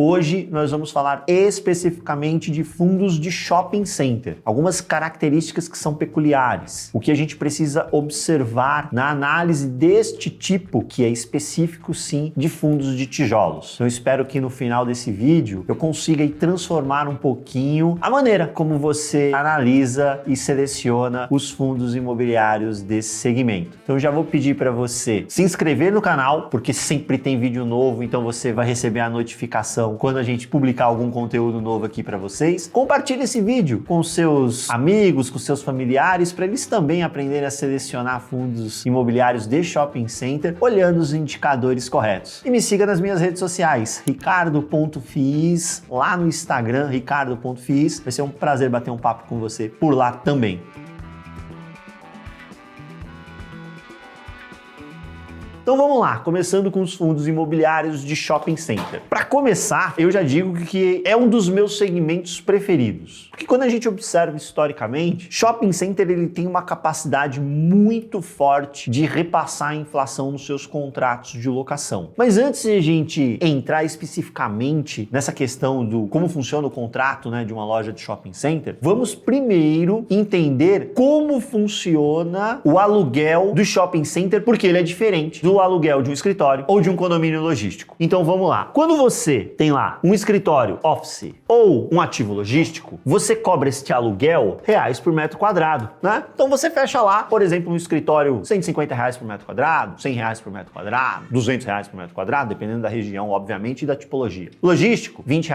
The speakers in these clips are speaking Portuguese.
Hoje nós vamos falar especificamente de fundos de shopping center, algumas características que são peculiares, o que a gente precisa observar na análise deste tipo, que é específico sim de fundos de tijolos. Eu espero que no final desse vídeo eu consiga transformar um pouquinho a maneira como você analisa e seleciona os fundos imobiliários desse segmento. Então já vou pedir para você se inscrever no canal, porque sempre tem vídeo novo, então você vai receber a notificação quando a gente publicar algum conteúdo novo aqui para vocês. Compartilhe esse vídeo com seus amigos, com seus familiares, para eles também aprenderem a selecionar fundos imobiliários de shopping center, olhando os indicadores corretos. E me siga nas minhas redes sociais, ricardo.fiz, lá no Instagram, ricardo.fiz. Vai ser um prazer bater um papo com você por lá também. Então vamos lá, começando com os fundos imobiliários de shopping center. Para começar, eu já digo que é um dos meus segmentos preferidos. Porque quando a gente observa historicamente, shopping center ele tem uma capacidade muito forte de repassar a inflação nos seus contratos de locação. Mas antes de a gente entrar especificamente nessa questão do como funciona o contrato, de uma loja de shopping center, vamos primeiro entender como funciona o aluguel do shopping center, porque ele é diferente do aluguel de um escritório ou de um condomínio logístico. Então vamos lá. Quando você tem lá um escritório office ou um ativo logístico, você cobra este aluguel reais por metro quadrado, né? Então você fecha lá, por exemplo, um escritório R$150 por metro quadrado, R$100 por metro quadrado, R$200 por metro quadrado, dependendo da região, obviamente, e da tipologia. Logístico, R$20,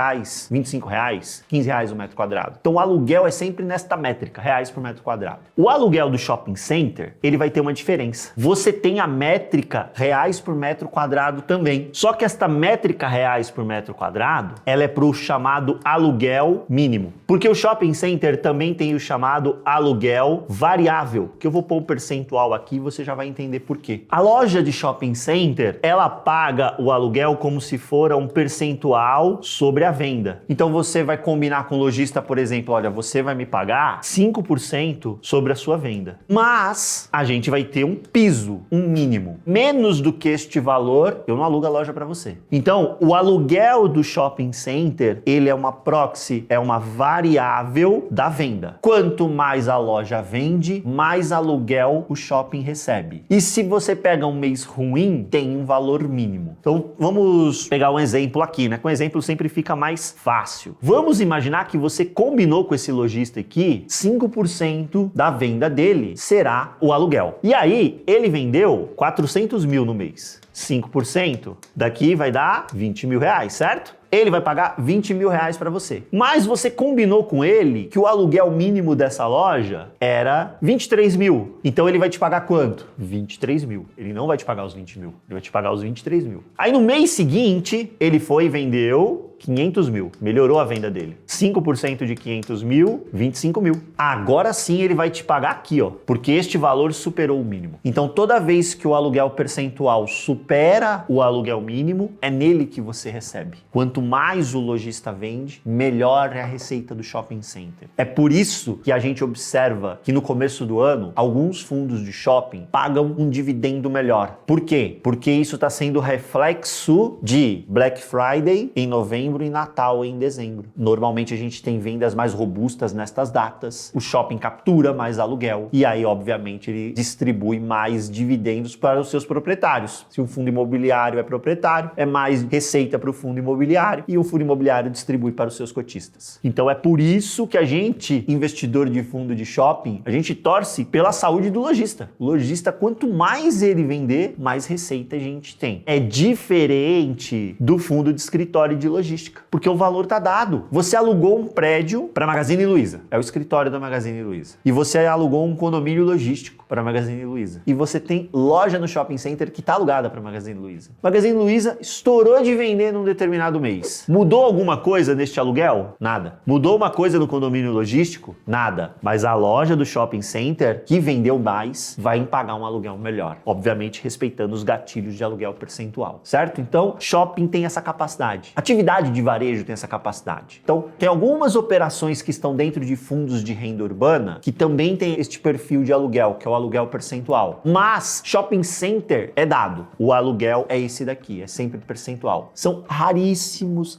R$25, R$15 o metro quadrado. Então o aluguel é sempre nesta métrica, reais por metro quadrado. O aluguel do shopping center, ele vai ter uma diferença. Você tem a métrica reais por metro quadrado também. Só que esta métrica reais por metro quadrado, ela é para o chamado aluguel mínimo. Porque o shopping center também tem o chamado aluguel variável, que eu vou pôr um percentual aqui e você já vai entender por quê. A loja de shopping center, ela paga o aluguel como se for um percentual sobre a venda. Então você vai combinar com o lojista, por exemplo, olha, você vai me pagar 5% sobre a sua venda. Mas a gente vai ter um piso, um mínimo. Menos do que este valor, eu não alugo a loja para você. Então, o aluguel do shopping center, ele é uma proxy, é uma variável da venda. Quanto mais a loja vende, mais aluguel o shopping recebe. E se você pega um mês ruim, tem um valor mínimo. Então, vamos pegar um exemplo aqui, Com exemplo sempre fica mais fácil. Vamos imaginar que você combinou com esse lojista aqui, 5% da venda dele será o aluguel. E aí, ele vendeu 400 mil no mês. 5% daqui vai dar 20 mil reais, certo? Ele vai pagar 20 mil reais para você. Mas você combinou com ele que o aluguel mínimo dessa loja era 23 mil. Então ele vai te pagar quanto? 23 mil. Ele não vai te pagar os 20 mil. Ele vai te pagar os 23 mil. Aí no mês seguinte, ele foi e vendeu 500 mil. Melhorou a venda dele. 5% de 500 mil, 25 mil. Agora sim ele vai te pagar aqui, porque este valor superou o mínimo. Então toda vez que o aluguel percentual supera o aluguel mínimo, é nele que você recebe. Quanto mais o lojista vende, melhor é a receita do shopping center. É por isso que a gente observa que no começo do ano, alguns fundos de shopping pagam um dividendo melhor. Por quê? Porque isso está sendo reflexo de Black Friday em novembro e Natal em dezembro. Normalmente a gente tem vendas mais robustas nestas datas, o shopping captura mais aluguel e aí obviamente ele distribui mais dividendos para os seus proprietários. Se um fundo imobiliário é proprietário, é mais receita para o fundo imobiliário e o fundo imobiliário distribui para os seus cotistas. Então é por isso que a gente, investidor de fundo de shopping, a gente torce pela saúde do lojista. O lojista, quanto mais ele vender, mais receita a gente tem. É diferente do fundo de escritório de logística, porque o valor está dado. Você alugou um prédio para a Magazine Luiza, é o escritório da Magazine Luiza. E você alugou um condomínio logístico para a Magazine Luiza. E você tem loja no shopping center que está alugada para a Magazine Luiza. Magazine Luiza estourou de vender num determinado mês. Mudou alguma coisa neste aluguel? Nada. Mudou uma coisa no condomínio logístico? Nada. Mas a loja do shopping center que vendeu mais vai pagar um aluguel melhor. Obviamente respeitando os gatilhos de aluguel percentual, certo? Então, shopping tem essa capacidade. Atividade de varejo tem essa capacidade. Então, tem algumas operações que estão dentro de fundos de renda urbana que também tem este perfil de aluguel, que é o aluguel percentual. Mas shopping center é dado. O aluguel é esse daqui, é sempre percentual. São raríssimos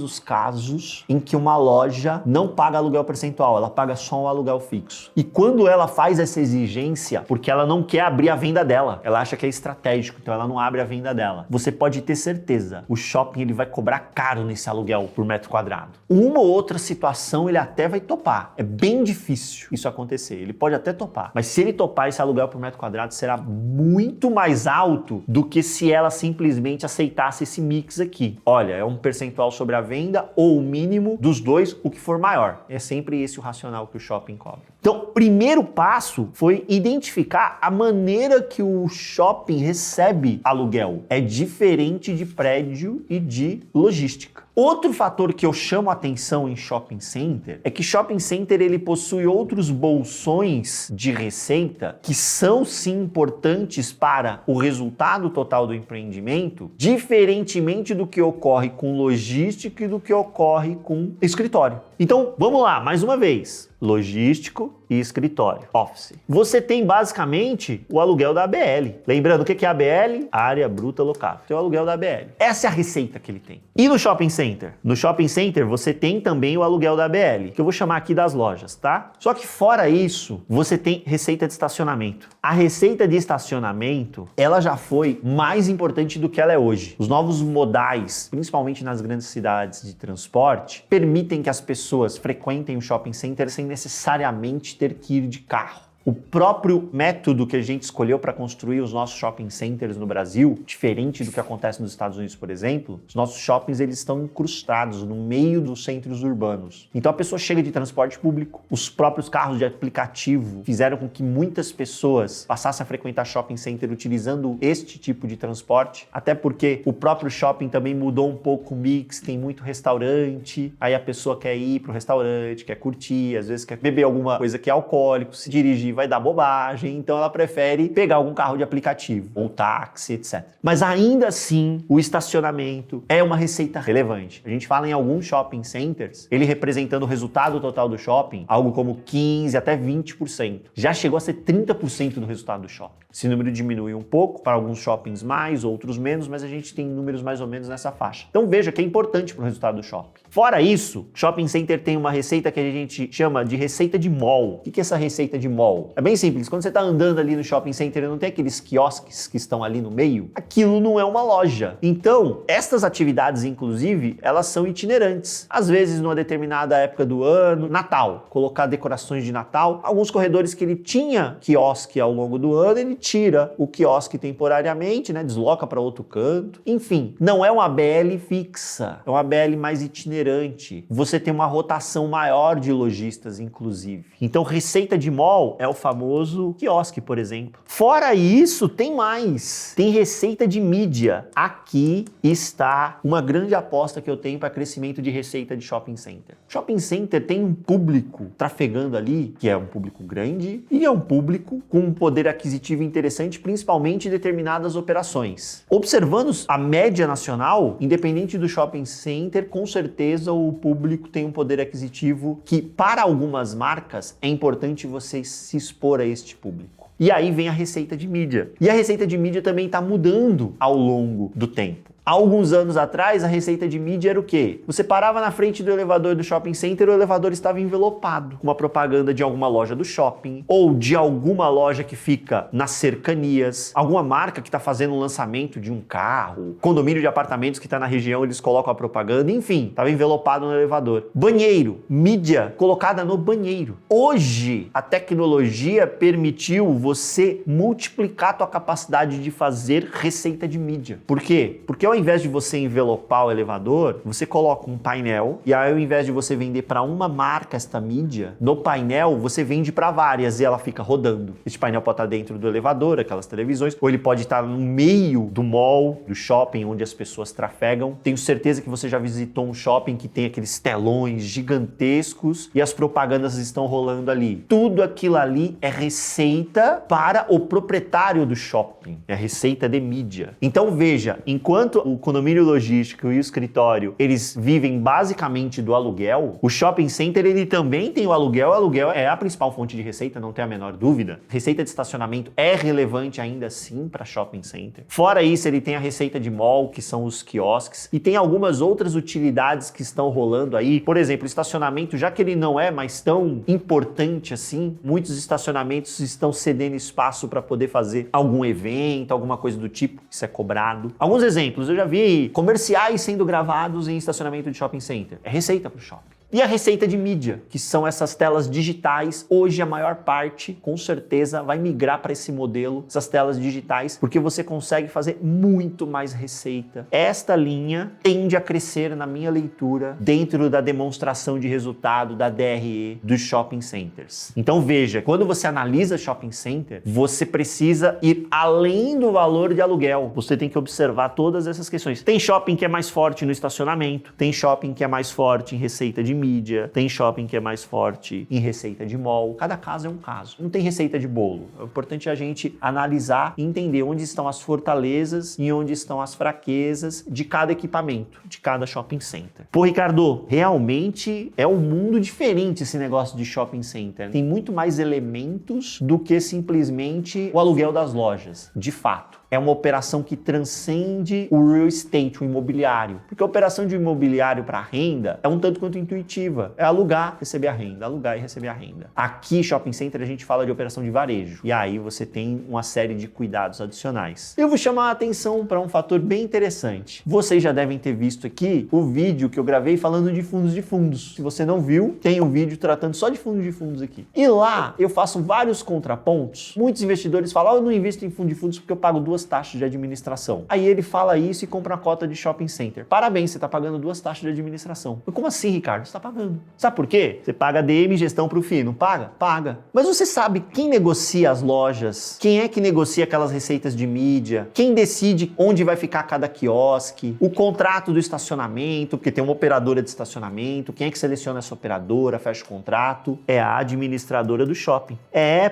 os casos em que uma loja não paga aluguel percentual, ela paga só um aluguel fixo. E quando ela faz essa exigência, porque ela não quer abrir a venda dela, ela acha que é estratégico, então ela não abre a venda dela. Você pode ter certeza, o shopping ele vai cobrar caro nesse aluguel por metro quadrado. Uma ou outra situação ele até vai topar. É bem difícil isso acontecer. Ele pode até topar, mas se ele topar, esse aluguel por metro quadrado será muito mais alto do que se ela simplesmente aceitasse esse mix aqui. Olha, é um percentual sobre a venda ou o mínimo dos dois, o que for maior. É sempre esse o racional que o shopping cobra. Então, o primeiro passo foi identificar a maneira que o shopping recebe aluguel. É diferente de prédio e de logística. Outro fator que eu chamo a atenção em shopping center é que shopping center ele possui outros bolsões de receita que são sim importantes para o resultado total do empreendimento, diferentemente do que ocorre com logística e do que ocorre com escritório. Então, vamos lá, mais uma vez. Logístico e escritório, office. Você tem basicamente o aluguel da ABL. Lembrando, o que é a ABL? Área bruta locável. Tem o aluguel da ABL. Essa é a receita que ele tem. E no shopping center? No shopping center você tem também o aluguel da ABL, que eu vou chamar aqui das lojas, tá? Só que fora isso, você tem receita de estacionamento. A receita de estacionamento, ela já foi mais importante do que ela é hoje. Os novos modais, principalmente nas grandes cidades de transporte, permitem que as pessoas frequentem o shopping center sem necessariamente ter que ir de carro. O próprio método que a gente escolheu para construir os nossos shopping centers no Brasil, diferente do que acontece nos Estados Unidos, por exemplo, os nossos shoppings eles estão incrustados no meio dos centros urbanos. Então a pessoa chega de transporte público, os próprios carros de aplicativo fizeram com que muitas pessoas passassem a frequentar shopping center utilizando este tipo de transporte, até porque o próprio shopping também mudou um pouco o mix, tem muito restaurante, aí a pessoa quer ir para o restaurante, quer curtir, às vezes quer beber alguma coisa que é alcoólico, se dirigir vai dar bobagem, então ela prefere pegar algum carro de aplicativo, ou táxi, etc. Mas ainda assim, o estacionamento é uma receita relevante. A gente fala em alguns shopping centers, ele representando o resultado total do shopping, algo como 15% até 20%. Já chegou a ser 30% do resultado do shopping. Esse número diminui um pouco, para alguns shoppings mais, outros menos, mas a gente tem números mais ou menos nessa faixa. Então veja que é importante para o resultado do shopping. Fora isso, shopping center tem uma receita que a gente chama de receita de mall. O que é essa receita de mall? É bem simples, quando você está andando ali no shopping center e não tem aqueles quiosques que estão ali no meio, aquilo não é uma loja. Então, estas atividades, inclusive, elas são itinerantes. Às vezes, numa determinada época do ano, Natal, colocar decorações de Natal. Alguns corredores que ele tinha quiosque ao longo do ano, ele tira o quiosque temporariamente, né, desloca para outro canto. Enfim, não é uma ABL fixa, é uma ABL mais itinerante. Você tem uma rotação maior de lojistas, inclusive. Então, receita de mall é o famoso quiosque, por exemplo. Fora isso, tem mais. Tem receita de mídia. Aqui está uma grande aposta que eu tenho para crescimento de receita de shopping center. Shopping center tem um público trafegando ali, que é um público grande, e é um público com um poder aquisitivo interessante, principalmente em determinadas operações. Observando a média nacional, independente do shopping center, com certeza o público tem um poder aquisitivo que, para algumas marcas, é importante vocês se expor a este público. E aí vem a receita de mídia. E a receita de mídia também está mudando ao longo do tempo. Há alguns anos atrás, a receita de mídia era o quê? Você parava na frente do elevador do shopping center e o elevador estava envelopado com uma propaganda de alguma loja do shopping ou de alguma loja que fica nas cercanias, alguma marca que está fazendo um lançamento de um carro, condomínio de apartamentos que está na região, eles colocam a propaganda, enfim, estava envelopado no elevador. Banheiro, mídia colocada no banheiro. Hoje, a tecnologia permitiu você multiplicar a tua capacidade de fazer receita de mídia. Por quê? Porque ao invés de você envelopar o elevador, você coloca um painel e aí ao invés de você vender para uma marca esta mídia, no painel você vende para várias e ela fica rodando. Esse painel pode estar dentro do elevador, aquelas televisões, ou ele pode estar no meio do mall, do shopping, onde as pessoas trafegam. Tenho certeza que você já visitou um shopping que tem aqueles telões gigantescos e as propagandas estão rolando ali. Tudo aquilo ali é receita para o proprietário do shopping, é receita de mídia. Então veja, enquanto enquanto o condomínio logístico e o escritório, eles vivem basicamente do aluguel, o shopping center, ele também tem o aluguel é a principal fonte de receita, não tem a menor dúvida. Receita de estacionamento é relevante ainda assim para shopping center. Fora isso, ele tem a receita de mall, que são os quiosques, e tem algumas outras utilidades que estão rolando aí. Por exemplo, o estacionamento, já que ele não é mais tão importante assim, muitos estacionamentos estão cedendo espaço para poder fazer algum evento, alguma coisa do tipo, isso é cobrado. Alguns exemplos, eu já vi comerciais sendo gravados em estacionamento de shopping center. É receita para o shopping. E a receita de mídia, que são essas telas digitais. Hoje a maior parte, com certeza, vai migrar para esse modelo, essas telas digitais, porque você consegue fazer muito mais receita. Esta linha tende a crescer, na minha leitura, dentro da demonstração de resultado da DRE dos shopping centers. Então veja, quando você analisa shopping center, você precisa ir além do valor de aluguel. Você tem que observar todas essas questões. Tem shopping que é mais forte no estacionamento, tem shopping que é mais forte em receita de mídia, tem shopping que é mais forte em receita de mall. Cada caso é um caso. Não tem receita de bolo. O importante é a gente analisar e entender onde estão as fortalezas e onde estão as fraquezas de cada equipamento, de cada shopping center. Pô, Ricardo, realmente é um mundo diferente esse negócio de shopping center. Tem muito mais elementos do que simplesmente o aluguel das lojas, de fato. É uma operação que transcende o real estate, o imobiliário. Porque a operação de imobiliário para renda é um tanto quanto intuitiva. É alugar, receber a renda, alugar e receber a renda. Aqui, shopping center, a gente fala de operação de varejo. E aí você tem uma série de cuidados adicionais. Eu vou chamar a atenção para um fator bem interessante. Vocês já devem ter visto aqui o vídeo que eu gravei falando de fundos de fundos. Se você não viu, tem um vídeo tratando só de fundos aqui. E lá eu faço vários contrapontos. Muitos investidores falam, eu não invisto em fundo de fundos porque eu pago duas taxas de administração. Aí ele fala isso e compra uma cota de shopping center. Parabéns, você está pagando duas taxas de administração. Mas como assim, Ricardo? Você está pagando. Sabe por quê? Você paga DM gestão para o FII, não paga? Paga. Mas você sabe quem negocia as lojas? Quem é que negocia aquelas receitas de mídia? Quem decide onde vai ficar cada quiosque? O contrato do estacionamento, porque tem uma operadora de estacionamento. Quem é que seleciona essa operadora, fecha o contrato? É a administradora do shopping.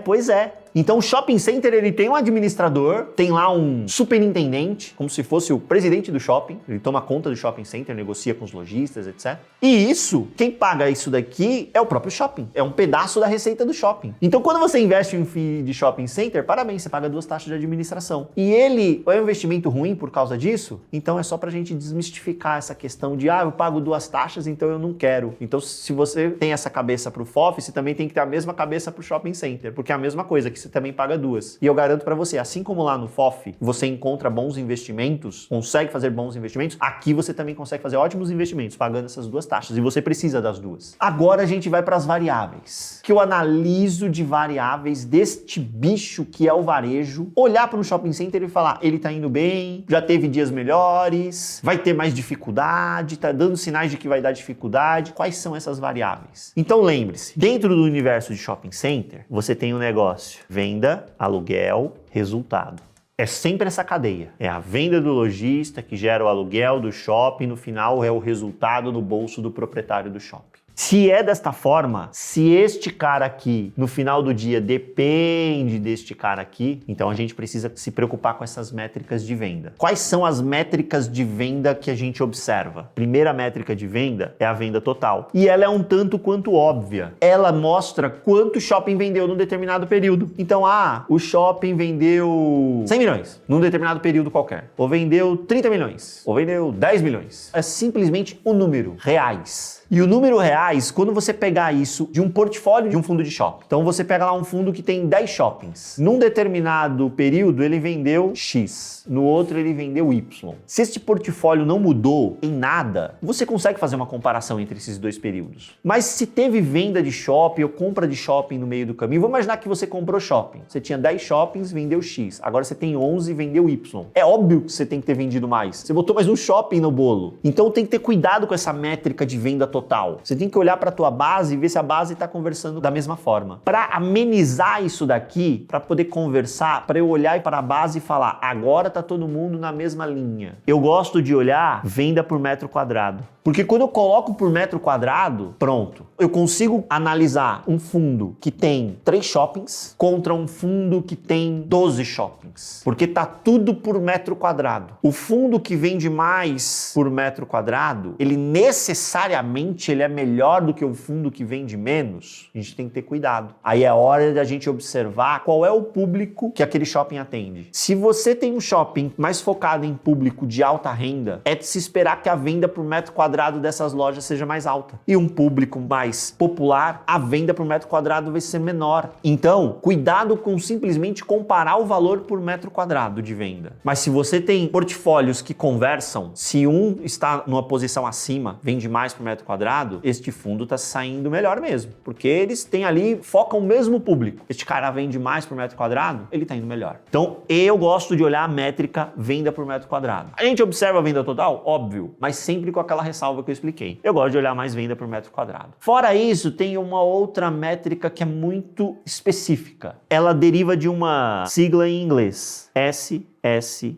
Pois é. Então o shopping center, ele tem um administrador, tem lá um superintendente, como se fosse o presidente do shopping, ele toma conta do shopping center, negocia com os lojistas, etc. E isso, quem paga isso daqui é o próprio shopping, é um pedaço da receita do shopping. Então quando você investe em FII de shopping center, parabéns, você paga duas taxas de administração. E ele é um investimento ruim por causa disso? Então é só pra gente desmistificar essa questão de, eu pago duas taxas, então eu não quero. Então se você tem essa cabeça pro FOF, você também tem que ter a mesma cabeça pro shopping center, porque é a mesma coisa, que você também paga duas. E eu garanto para você, assim como lá no FOF você encontra bons investimentos, consegue fazer bons investimentos, aqui você também consegue fazer ótimos investimentos pagando essas duas taxas e você precisa das duas. Agora a gente vai para as variáveis, que eu analiso de variáveis deste bicho que é o varejo, olhar para um shopping center e falar, ele tá indo bem, já teve dias melhores, vai ter mais dificuldade, tá dando sinais de que vai dar dificuldade. Quais são essas variáveis? Então lembre-se, dentro do universo de shopping center, você tem um negócio venda, aluguel, resultado. É sempre essa cadeia. É a venda do lojista que gera o aluguel do shopping, no final é o resultado no bolso do proprietário do shopping. Se é desta forma, se este cara aqui, no final do dia, depende deste cara aqui, então a gente precisa se preocupar com essas métricas de venda. Quais são as métricas de venda que a gente observa? Primeira métrica de venda é a venda total. E ela é um tanto quanto óbvia. Ela mostra quanto o shopping vendeu num determinado período. Então, o shopping vendeu 100 milhões num determinado período qualquer. Ou vendeu 30 milhões. Ou vendeu 10 milhões. É simplesmente o número, reais. E o número reais, quando você pegar isso de um portfólio de um fundo de shopping. Então você pega lá um fundo que tem 10 shoppings. Num determinado período ele vendeu X, no outro ele vendeu Y. Se este portfólio não mudou em nada, você consegue fazer uma comparação entre esses dois períodos. Mas se teve venda de shopping ou compra de shopping no meio do caminho, vamos imaginar que você comprou shopping. Você tinha 10 shoppings, vendeu X. Agora você tem 11 e vendeu Y. É óbvio que você tem que ter vendido mais. Você botou mais um shopping no bolo. Então tem que ter cuidado com essa métrica de venda total. Você tem que que olhar para a tua base e ver se a base está conversando da mesma forma. Para amenizar isso daqui, para poder conversar, para eu olhar para a base e falar, agora tá todo mundo na mesma linha. Eu gosto de olhar venda por metro quadrado. Porque quando eu coloco por metro quadrado, pronto, eu consigo analisar um fundo que tem 3 shoppings contra um fundo que tem 12 shoppings. Porque tá tudo por metro quadrado. O fundo que vende mais por metro quadrado, ele necessariamente ele é melhor do que o fundo que vende menos. A gente tem que ter cuidado. Aí é hora da gente observar qual é o público que aquele shopping atende. Se você tem um shopping mais focado em público de alta renda, é de se esperar que a venda por metro quadrado dessas lojas seja mais alta. E um público mais popular, a venda por metro quadrado vai ser menor. Então, cuidado com simplesmente comparar o valor por metro quadrado de venda. Mas se você tem portfólios que conversam, se um está numa posição acima, vende mais por metro quadrado, este fundo está saindo melhor mesmo. Porque eles têm ali, focam o mesmo público. Este cara vende mais por metro quadrado, ele está indo melhor. Então, eu gosto de olhar a métrica venda por metro quadrado. A gente observa a venda total? Óbvio, mas sempre com aquela ressalva que eu expliquei. Eu gosto de olhar mais venda por metro quadrado. Fora isso, tem uma outra métrica que é muito específica. Ela deriva de uma sigla em inglês. SSS.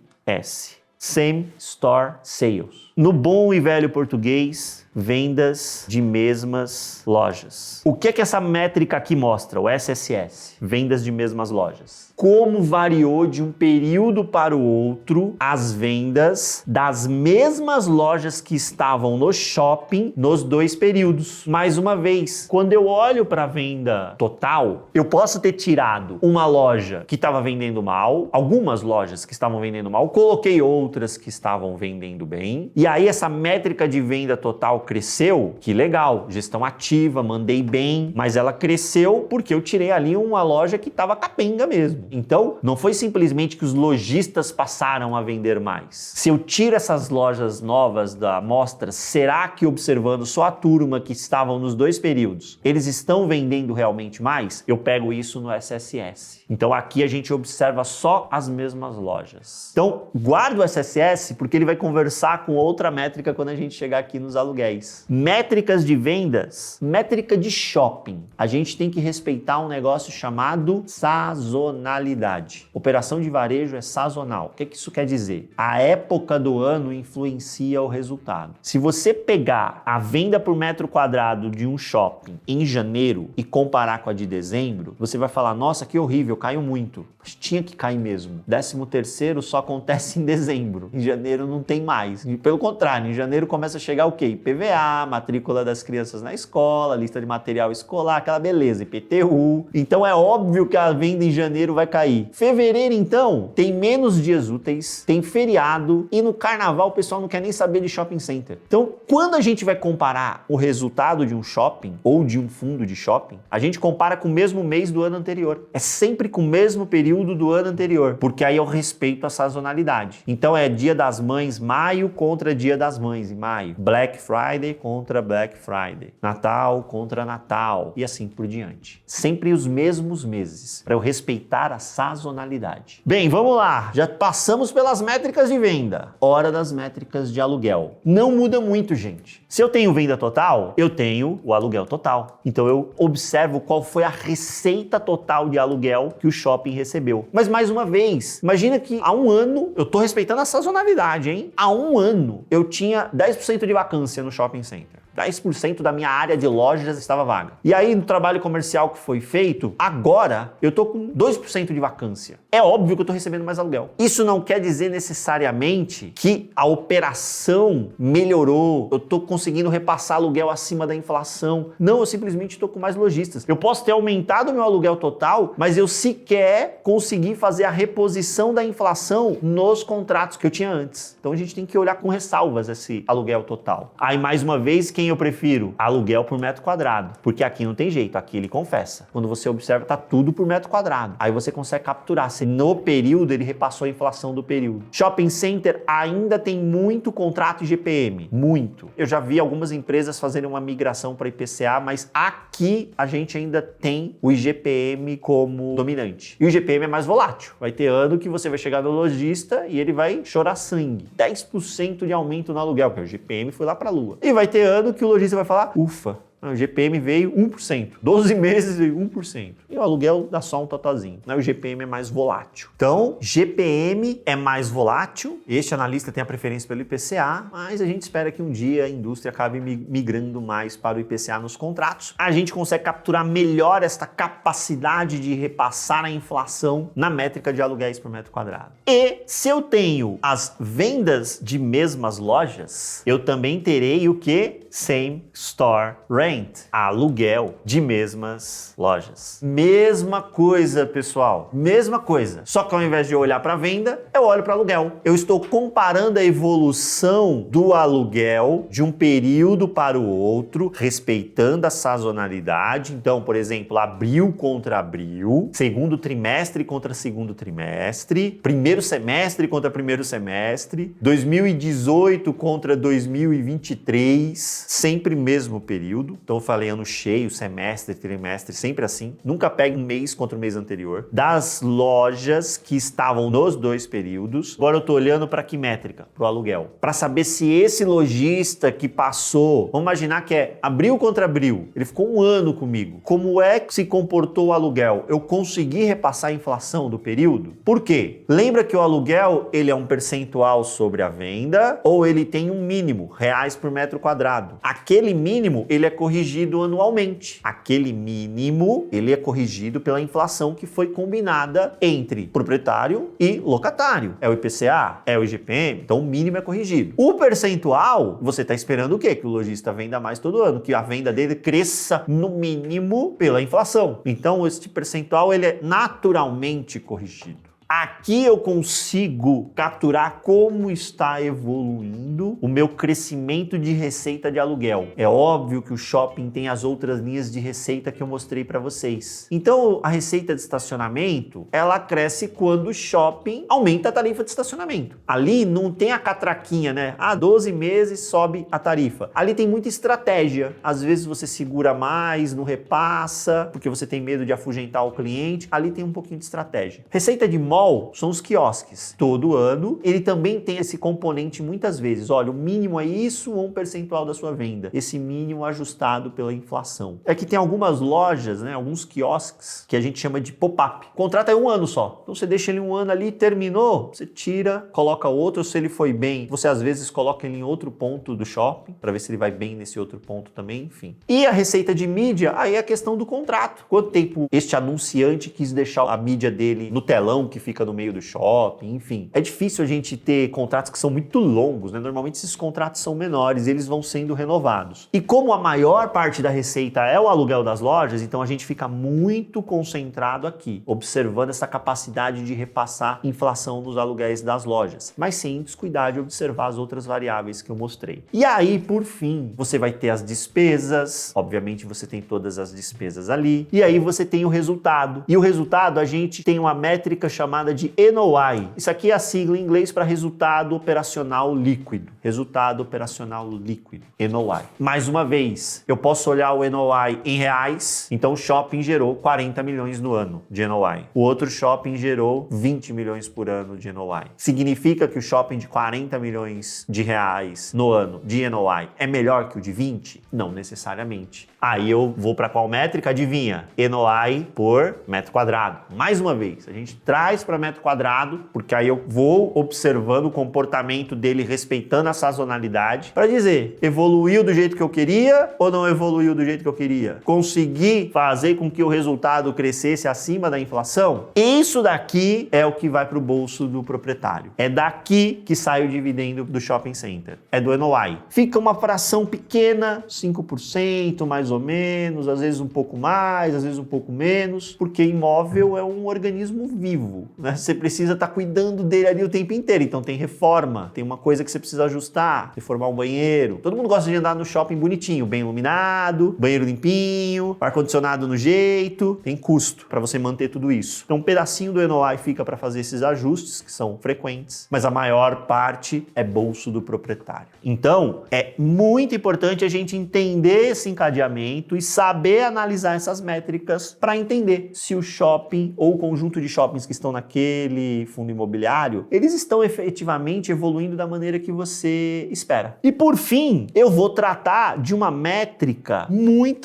Same Store Sales. No bom e velho português, vendas de mesmas lojas. O que é que essa métrica aqui mostra? O SSS, vendas de mesmas lojas. Como variou de um período para o outro as vendas das mesmas lojas que estavam no shopping nos 2 períodos. Mais uma vez, quando eu olho para a venda total, eu posso ter tirado uma loja que estava vendendo mal, algumas lojas que estavam vendendo mal, coloquei outras que estavam vendendo bem, e aí essa métrica de venda total cresceu, que legal, gestão ativa, mandei bem, mas ela cresceu porque eu tirei ali uma loja que estava capenga mesmo. Então, não foi simplesmente que os lojistas passaram a vender mais. Se eu tiro essas lojas novas da amostra, será que observando só a turma que estavam nos 2 períodos, eles estão vendendo realmente mais? Eu pego isso no SSS. Então aqui a gente observa só as mesmas lojas. Então, guarda o SSS porque ele vai conversar com outra métrica quando a gente chegar aqui nos aluguéis. Métricas de vendas, métrica de shopping. A gente tem que respeitar um negócio chamado sazonalidade. Operação de varejo é sazonal. O que isso quer dizer? A época do ano influencia o resultado. Se você pegar a venda por metro quadrado de um shopping em janeiro e comparar com a de dezembro, você vai falar, nossa, que horrível, caiu muito. Mas tinha que cair mesmo. 13º só acontece em dezembro. Em janeiro não tem mais. Pelo contrário, em janeiro começa a chegar o quê? IPVA, matrícula das crianças na escola, lista de material escolar, aquela beleza, IPTU. Então é óbvio que a venda em janeiro vai cair. Fevereiro, então, tem menos dias úteis, tem feriado e no carnaval o pessoal não quer nem saber de shopping center. Então, quando a gente vai comparar o resultado de um shopping ou de um fundo de shopping, a gente compara com o mesmo mês do ano anterior. É sempre com o mesmo período do ano anterior, porque aí eu respeito a sazonalidade. Então é Dia das Mães maio contra Dia das Mães em maio, Black Friday contra Black Friday, Natal contra Natal e assim por diante. Sempre os mesmos meses, para eu respeitar a sazonalidade. Bem, vamos lá, já passamos pelas métricas de venda, hora das métricas de aluguel. Não muda muito, gente. Se eu tenho venda total, eu tenho o aluguel total. Então eu observo qual foi a receita total de aluguel que o shopping recebeu. Mas mais uma vez, imagina que há um ano, eu tô respeitando a sazonalidade, hein? Há um ano eu tinha 10% de vacância no shopping center. 10% da minha área de lojas estava vaga. E aí, no trabalho comercial que foi feito, agora eu tô com 2% de vacância. É óbvio que eu tô recebendo mais aluguel. Isso não quer dizer necessariamente que a operação melhorou, eu tô conseguindo repassar aluguel acima da inflação. Não, eu simplesmente tô com mais lojistas. Eu posso ter aumentado meu aluguel total, mas eu sequer consegui fazer a reposição da inflação nos contratos que eu tinha antes. Então a gente tem que olhar com ressalvas esse aluguel total. Aí, mais uma vez, quem eu prefiro? Aluguel por metro quadrado, porque aqui não tem jeito, aqui ele confessa. Quando você observa, tá tudo por metro quadrado. Aí você consegue capturar se no período ele repassou a inflação do período. Shopping center ainda tem muito contrato IGPM, muito. Eu já vi algumas empresas fazerem uma migração para IPCA, mas aqui a gente ainda tem o IGPM como dominante. E o IGPM é mais volátil. Vai ter ano que você vai chegar no lojista e ele vai chorar sangue. 10% de aumento no aluguel, porque o IGPM foi lá para a lua. E vai ter ano que o lojista vai falar, ufa, O GPM veio 1%. 12 meses veio 1%. E o aluguel dá só um totozinho. O GPM é mais volátil. Então, GPM é mais volátil. Este analista tem a preferência pelo IPCA, mas a gente espera que um dia a indústria acabe migrando mais para o IPCA nos contratos. A gente consegue capturar melhor esta capacidade de repassar a inflação na métrica de aluguéis por metro quadrado. E se eu tenho as vendas de mesmas lojas, eu também terei o que? Same Store Rent, aluguel de mesmas lojas. Mesma coisa, pessoal, mesma coisa. Só que ao invés de eu olhar para a venda, eu olho para aluguel. Eu estou comparando a evolução do aluguel de um período para o outro, respeitando a sazonalidade. Então, por exemplo, abril contra abril, segundo trimestre contra segundo trimestre, primeiro semestre contra primeiro semestre, 2018 contra 2023, sempre mesmo período. Então eu falei ano cheio, semestre, trimestre, sempre assim. Nunca pega um mês contra o mês anterior. Das lojas que estavam nos dois períodos. Agora eu tô olhando para que métrica? Para o aluguel. Para saber se esse lojista que passou, vamos imaginar que é abril contra abril, ele ficou um ano comigo. Como é que se comportou o aluguel? Eu consegui repassar a inflação do período? Por quê? Lembra que o aluguel, ele é um percentual sobre a venda ou ele tem um mínimo, reais por metro quadrado. Aquele mínimo, ele é corrigido anualmente. Aquele mínimo, ele é corrigido pela inflação que foi combinada entre proprietário e locatário. É o IPCA, é o IGPM, então o mínimo é corrigido. O percentual, você está esperando o quê? Que o lojista venda mais todo ano, que a venda dele cresça no mínimo pela inflação. Então, este percentual, ele é naturalmente corrigido. Aqui eu consigo capturar como está evoluindo o meu crescimento de receita de aluguel. É óbvio que o shopping tem as outras linhas de receita que eu mostrei para vocês. Então, a receita de estacionamento, ela cresce quando o shopping aumenta a tarifa de estacionamento. Ali não tem a catraquinha, né? 12 meses sobe a tarifa. Ali tem muita estratégia. Às vezes você segura mais, não repassa, porque você tem medo de afugentar o cliente. Ali tem um pouquinho de estratégia. Receita de são os quiosques. Todo ano, ele também tem esse componente muitas vezes. Olha, o mínimo é isso ou um percentual da sua venda. Esse mínimo ajustado pela inflação. É que tem algumas lojas, né, alguns quiosques, que a gente chama de pop-up. O contrato é um ano só. Então você deixa ele um ano ali, terminou, você tira, coloca outro. Se ele foi bem, você às vezes coloca ele em outro ponto do shopping, para ver se ele vai bem nesse outro ponto também, enfim. E a receita de mídia, aí é a questão do contrato. Quanto tempo este anunciante quis deixar a mídia dele no telão que fica no meio do shopping, enfim. É difícil a gente ter contratos que são muito longos, né? Normalmente esses contratos são menores e eles vão sendo renovados. E como a maior parte da receita é o aluguel das lojas, então a gente fica muito concentrado aqui, observando essa capacidade de repassar inflação nos aluguéis das lojas, mas sem descuidar de observar as outras variáveis que eu mostrei. E aí, por fim, você vai ter as despesas, obviamente você tem todas as despesas ali, e aí você tem o resultado. E o resultado, a gente tem uma métrica chamada de NOI. Isso aqui é a sigla em inglês para resultado operacional líquido. Resultado operacional líquido. NOI. Mais uma vez, eu posso olhar o NOI em reais. Então o shopping gerou 40 milhões no ano de NOI. O outro shopping gerou 20 milhões por ano de NOI. Significa que o shopping de 40 milhões de reais no ano de NOI é melhor que o de 20? Não necessariamente. Aí eu vou para qual métrica? Adivinha? NOI por metro quadrado. Mais uma vez, a gente traz para metro quadrado, porque aí eu vou observando o comportamento dele respeitando a sazonalidade para dizer, evoluiu do jeito que eu queria ou não evoluiu do jeito que eu queria? Consegui fazer com que o resultado crescesse acima da inflação? Isso daqui é o que vai para o bolso do proprietário. É daqui que sai o dividendo do shopping center. É do NOI. Fica uma fração pequena, 5% mais ou menos, às vezes um pouco mais, às vezes um pouco menos, porque imóvel é um organismo vivo, né? Você precisa estar cuidando dele ali o tempo inteiro. Então tem reforma, tem uma coisa que você precisa ajustar, reformar um banheiro. Todo mundo gosta de andar no shopping bonitinho, bem iluminado, banheiro limpinho, ar-condicionado no jeito. Tem custo para você manter tudo isso. Então um pedacinho do NOI fica para fazer esses ajustes, que são frequentes, mas a maior parte é bolso do proprietário. Então é muito importante a gente entender esse encadeamento e saber analisar essas métricas para entender se o shopping ou o conjunto de shoppings que estão naquele fundo imobiliário, eles estão efetivamente evoluindo da maneira que você espera. E por fim, eu vou tratar de uma métrica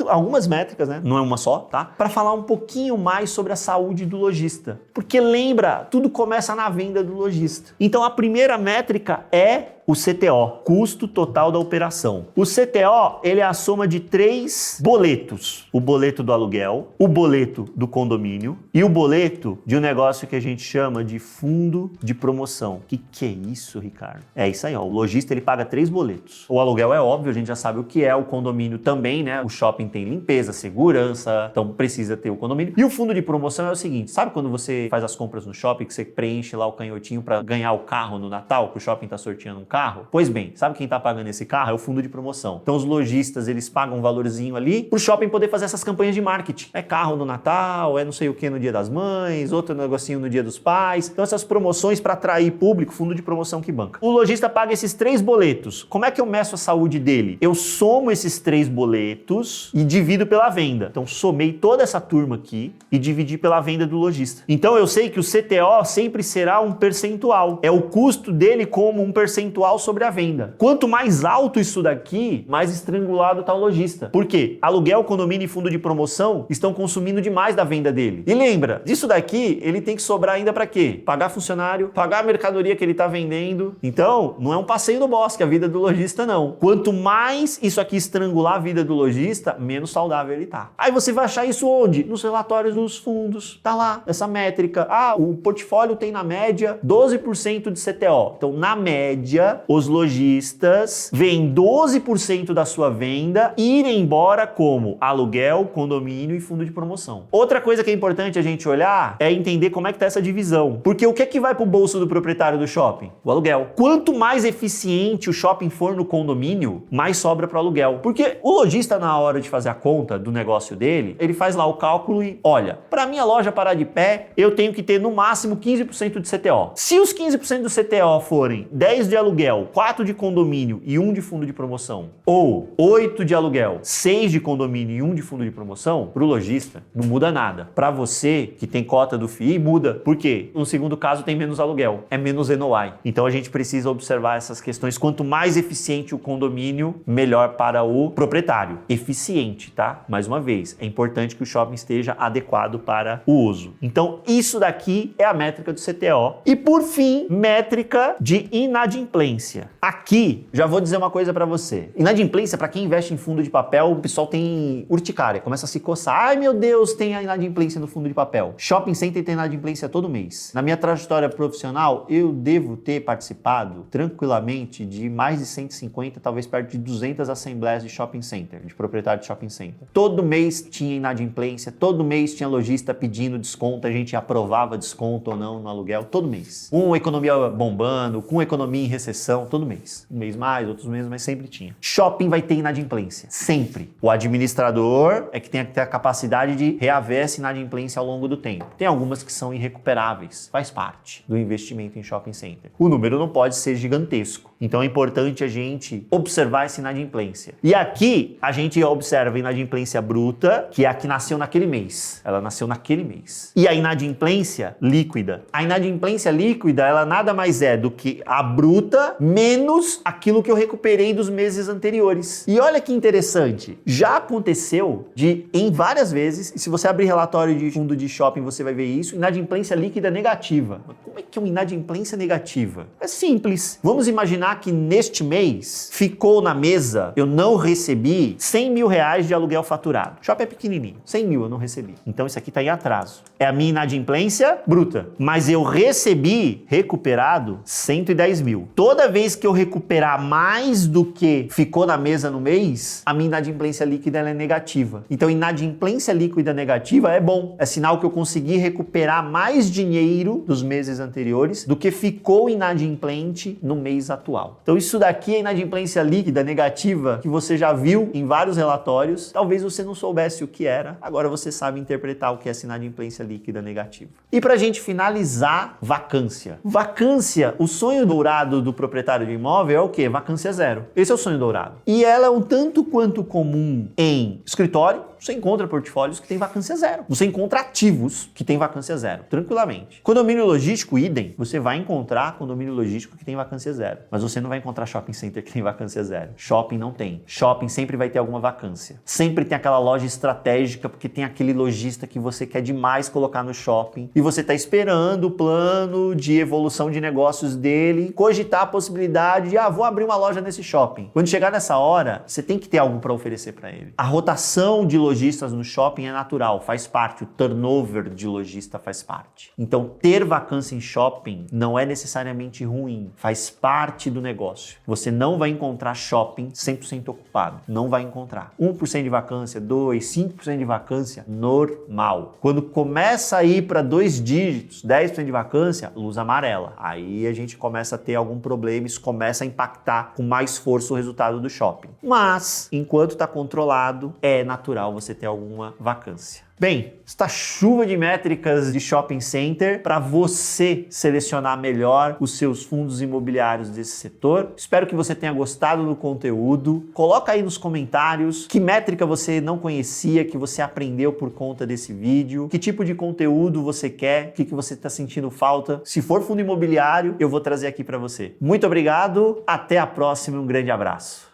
algumas métricas, né? Não é uma só, tá? Para falar um pouquinho mais sobre a saúde do lojista. Porque lembra, tudo começa na venda do lojista. Então a primeira métrica é o CTO, custo total da operação. O CTO, ele é a soma de 3 boletos. O boleto do aluguel, o boleto do condomínio e o boleto de um negócio que a gente chama de fundo de promoção. Que é isso, Ricardo? É isso aí, ó. O lojista, ele paga 3 boletos. O aluguel é óbvio, a gente já sabe o que é. O condomínio também, né? O shopping tem limpeza, segurança, então precisa ter o condomínio. E o fundo de promoção é o seguinte, sabe quando você faz as compras no shopping, que você preenche lá o canhotinho para ganhar o carro no Natal, que o shopping tá sorteando um carro? Pois bem, sabe quem tá pagando esse carro? É o fundo de promoção. Então os lojistas, eles pagam um valorzinho ali pro shopping poder fazer essas campanhas de marketing. É carro no Natal, é não sei o que no Dia das Mães, outro negocinho no Dia dos Pais. Então essas promoções para atrair público, fundo de promoção que banca. O lojista paga esses 3 boletos. Como é que eu meço a saúde dele? Eu somo esses 3 boletos e divido pela venda. Então somei toda essa turma aqui e dividi pela venda do lojista. Então eu sei que o CTO sempre será um percentual. É o custo dele como um percentual sobre a venda. Quanto mais alto isso daqui, mais estrangulado está o lojista. Por quê? Aluguel, condomínio e fundo de promoção estão consumindo demais da venda dele. E lembra, disso daqui ele tem que sobrar ainda para quê? Pagar funcionário, pagar a mercadoria que ele está vendendo. Então, não é um passeio no bosque a vida do lojista, não. Quanto mais isso aqui estrangular a vida do lojista, menos saudável ele tá. Aí você vai achar isso onde? Nos relatórios dos fundos. Tá lá, essa métrica. Ah, o portfólio tem na média 12% de CTO. Então, na média, os lojistas veem 12% da sua venda ir embora como aluguel, condomínio e fundo de promoção. Outra coisa que é importante a gente olhar é entender como é que tá essa divisão. Porque o que é que vai pro bolso do proprietário do shopping? O aluguel. Quanto mais eficiente o shopping for no condomínio, mais sobra pro aluguel. Porque o lojista, na hora de fazer a conta do negócio dele, ele faz lá o cálculo e, olha, para minha loja parar de pé, eu tenho que ter no máximo 15% de CTO. Se os 15% do CTO forem 10 de aluguel, 4 de condomínio e 1 de fundo de promoção, ou 8 de aluguel, 6 de condomínio e 1 de fundo de promoção, pro lojista não muda nada. Para você, que tem cota do FII, muda. Por quê? No segundo caso tem menos aluguel, é menos NOI. Então a gente precisa observar essas questões. Quanto mais eficiente o condomínio, melhor para o proprietário. Eficiente, tá? Mais uma vez, é importante que o shopping esteja adequado para o uso. Então isso daqui é a métrica do CTO. E por fim, métrica de inadimplência. Aqui, já vou dizer uma coisa para você. Inadimplência, para quem investe em fundo de papel, o pessoal tem urticária, começa a se coçar. Ai meu Deus, tem a inadimplência no fundo de papel. Shopping Center tem inadimplência todo mês. Na minha trajetória profissional, eu devo ter participado tranquilamente de mais de 150, talvez perto de 200 assembleias de shopping center, de proprietário de shopping center. Todo mês tinha inadimplência, todo mês tinha lojista pedindo desconto, a gente aprovava desconto ou não no aluguel, todo mês. Com economia bombando, com economia em recessão, todo mês. Um mês mais, outros meses, mas sempre tinha. Shopping vai ter inadimplência, sempre. O administrador é que tem que ter a capacidade de reaver essa inadimplência ao longo do tempo. Tem algumas que são irrecuperáveis, faz parte do investimento em shopping center. O número não pode ser gigantesco, então é importante a gente observar essa inadimplência. E aqui a gente observa a inadimplência bruta, que é a que nasceu naquele mês. Ela nasceu naquele mês. E a inadimplência líquida. A inadimplência líquida, ela nada mais é do que a bruta menos aquilo que eu recuperei dos meses anteriores. E olha que interessante, já aconteceu em várias vezes, e se você abrir relatório de fundo de shopping, você vai ver isso, inadimplência líquida negativa. Mas como é que é uma inadimplência negativa? É simples. Vamos imaginar que neste mês ficou na mesa, eu não recebi 100 mil reais de aluguel faturado. O shopping é pequenininho, 100 mil eu não recebi. Então isso aqui está em atraso. É a minha inadimplência bruta. Mas eu recebi, recuperado, 110 mil. Toda vez que eu recuperar mais do que ficou na mesa no mês, a minha inadimplência líquida ela é negativa. Então inadimplência líquida negativa é bom. É sinal que eu consegui recuperar mais dinheiro dos meses anteriores do que ficou inadimplente no mês atual. atual. Então isso daqui é inadimplência líquida negativa que você já viu em vários relatórios. Talvez você não soubesse o que era, agora você sabe interpretar o que é essa inadimplência líquida negativa. E pra gente finalizar, vacância. Vacância, o sonho dourado do proprietário de imóvel é o quê? Vacância zero. Esse é o sonho dourado. E ela é um tanto quanto comum em escritório. Você encontra portfólios que tem vacância zero. Você encontra ativos que tem vacância zero, tranquilamente. Condomínio logístico, idem. Você vai encontrar condomínio logístico que tem vacância zero. Mas você não vai encontrar shopping center que tem vacância zero. Shopping não tem. Shopping sempre vai ter alguma vacância. Sempre tem aquela loja estratégica porque tem aquele lojista que você quer demais colocar no shopping e você está esperando o plano de evolução de negócios dele, cogitar a possibilidade de, vou abrir uma loja nesse shopping. Quando chegar nessa hora, você tem que ter algo para oferecer para ele. A rotação de lojistas no shopping é natural, faz parte, o turnover de lojista faz parte. Então, ter vacância em shopping não é necessariamente ruim, faz parte do negócio. Você não vai encontrar shopping 100% ocupado, não vai encontrar. 1% de vacância, 2%, 5% de vacância, normal. Quando começa a ir para 2 dígitos, 10% de vacância, luz amarela. Aí a gente começa a ter algum problema, isso começa a impactar com mais força o resultado do shopping. Mas, enquanto está controlado, é natural você ter alguma vacância. Bem, esta chuva de métricas de shopping center para você selecionar melhor os seus fundos imobiliários desse setor. Espero que você tenha gostado do conteúdo. Coloca aí nos comentários que métrica você não conhecia, que você aprendeu por conta desse vídeo, que tipo de conteúdo você quer, o que você está sentindo falta. Se for fundo imobiliário, eu vou trazer aqui para você. Muito obrigado, até a próxima, um grande abraço.